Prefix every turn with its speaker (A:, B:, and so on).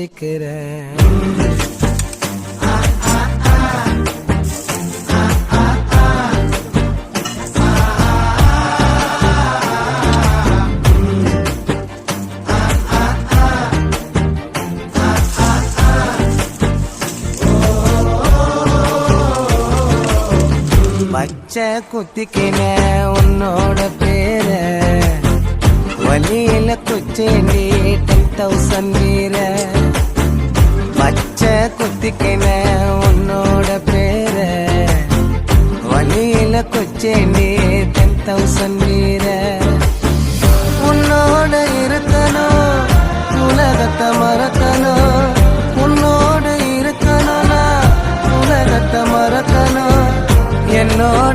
A: குதிக்கிறேன். பச்சை குத்திக்கின உன்னோட பேர வழியில குச்சேண்டி 10,000 வீர. பச்சை குத்திக்கின உன்னோட பேர வழியில குச்சேண்டி 10,000 வீர.